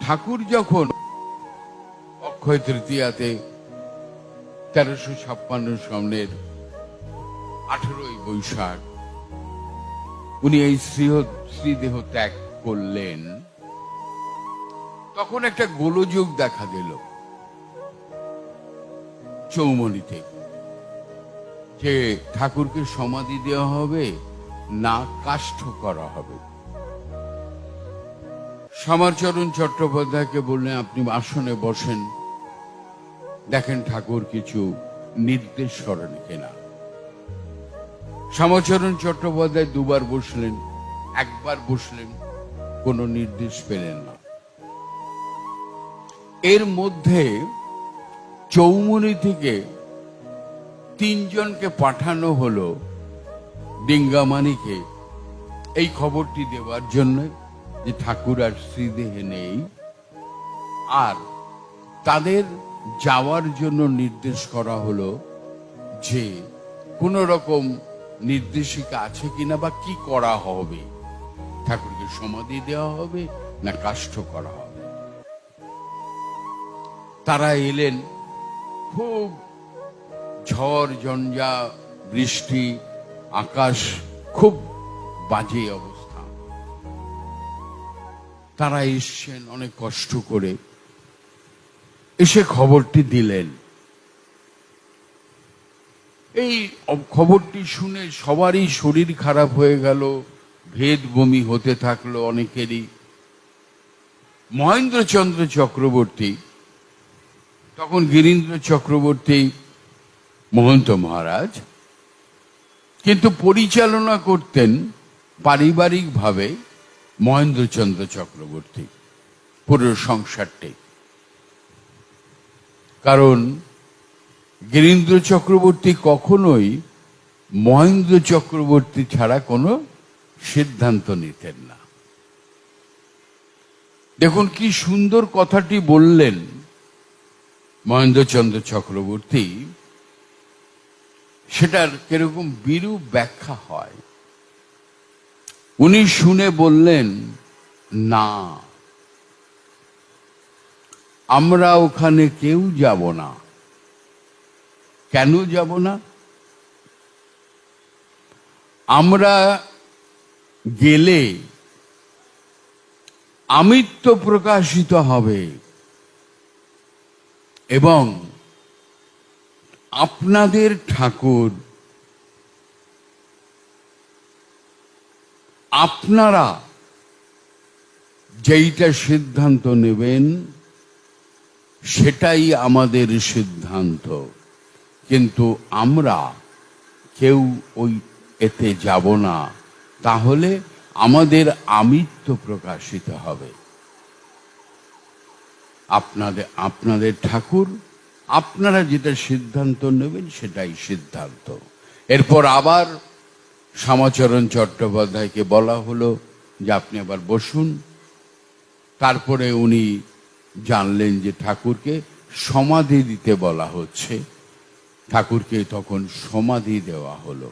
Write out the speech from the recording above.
ঠাকুর যখন অক্ষয় তৃতীয়াতে 1356 সনের 18ই বৈশাখ উনি এই শ্রীদেহ ত্যাগ করলেন, তখন একটা গোলযোগ দেখা দিল চৌমনিতে, যে ঠাকুরকে সমাধি দেওয়া হবে না কাষ্ঠ করা হবে। শ্যামাচরণ চট্টোপাধ্যায়কে বললেন, আপনি আসনে বসেন, দেখেন ঠাকুর কিছু নির্দেশ করেন কিনা। শ্যামাচরণ চট্টোপাধ্যায় দুবার বসলেন, একবার বসলেন, কোনো নির্দেশ পেলেন না। এর মধ্যে চৌমুনি থেকে 3 জনকে পাঠানো হলো ডিঙ্গামানিকে এই খবরটি দেওয়ার জন্য যে ঠাকুর আর শ্রীদেহে নেই, আর তাদের যাওয়ার জন্য নির্দেশ করা হলো যে কোন রকম নির্দেশিকা আছে কিনা বা কি করা হবে, ঠাকুরকে সমাধি দেওয়া হবে না কাষ্ঠ করা হবে। তারা এলেন, খুব ঝড় ঝঞ্ঝা, বৃষ্টি, আকাশ খুব বাজে অবস্থা। তারা এসছেন অনেক কষ্ট করে, এসে খবরটি দিলেন। এই খবরটি শুনে সবারই শরীর খারাপ হয়ে গেল, ভেদ বমি হতে থাকলো অনেকেরই। মহেন্দ্রচন্দ্র চক্রবর্তী, তখন গিরীন্দ্র চক্রবর্তী মহন্ত মহারাজ, কিন্তু পরিচালনা করতেন পারিবারিকভাবে মহেন্দ্রচন্দ্র চক্রবর্তী পুরো সংসারটি। কারণ গিরীন্দ্র চক্রবর্তী কখনোই মহেন্দ্র চক্রবর্তী ছাড়া কোনো সিদ্ধান্ত নিতেন না। দেখুন কি সুন্দর কথাটি বললেন মহেন্দ্রচন্দ্র চক্রবর্তী, সেটার কিরকম বিরূপ ব্যাখ্যা হয়। উনি শুনে বললেন, না, আমরা ওখানে কেউ যাব না। কেন যাব না? আমরা গেলে আমিত্ব প্রকাশিত হবে এবং আপনাদের ঠাকুর, আপনারা যেইটা সিদ্ধান্ত নেবেন সেটাই আমাদের সিদ্ধান্ত, কিন্তু আমরা কেউ ওই এতে যাব না। তাহলে আমাদের আমিত্ব প্রকাশিত হবে। আপনাদের ঠাকুর, আপনারা যেটা সিদ্ধান্ত নেবেন সেটাই সিদ্ধান্ত। এরপর আবার শ্যামাচরণ চট্টোপাধ্যায়কে বলা হলো যে আপনি আবার বসুন। তারপরে উনি জানলেন যে ঠাকুরকে সমাধি দিতে বলা হচ্ছে। ঠাকুরকে তখন সমাধি দেওয়া হলো।